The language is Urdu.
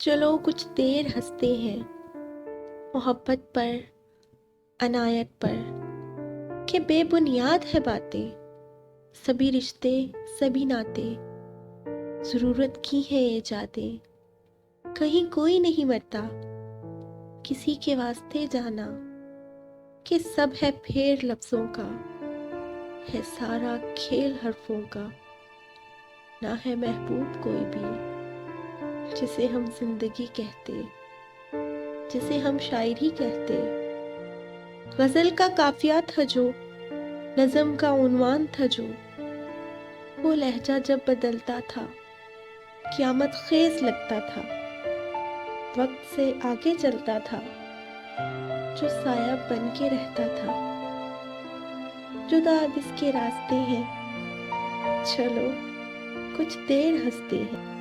چلو کچھ دیر ہنستے ہیں محبت پر، عنایت پر، کہ بے بنیاد ہے باتیں، سبھی رشتے سبھی ناطے، ضرورت کی ہے ایجادیں، کہیں کوئی نہیں مرتا کسی کے واسطے جانا، کہ سب ہے پھیر لفظوں کا، ہے سارا کھیل حرفوں کا، نہ ہے محبوب کوئی بھی جسے ہم زندگی کہتے، جسے ہم شاعری کہتے۔ غزل کا قافیہ تھا جو، نظم کا عنوان تھا جو، وہ لہجہ جب بدلتا تھا قیامت خیز لگتا تھا، وقت سے آگے چلتا تھا جو سایہ بن کے رہتا تھا۔ جدا اب اس کے راستے ہیں، چلو کچھ دیر ہنستے ہیں۔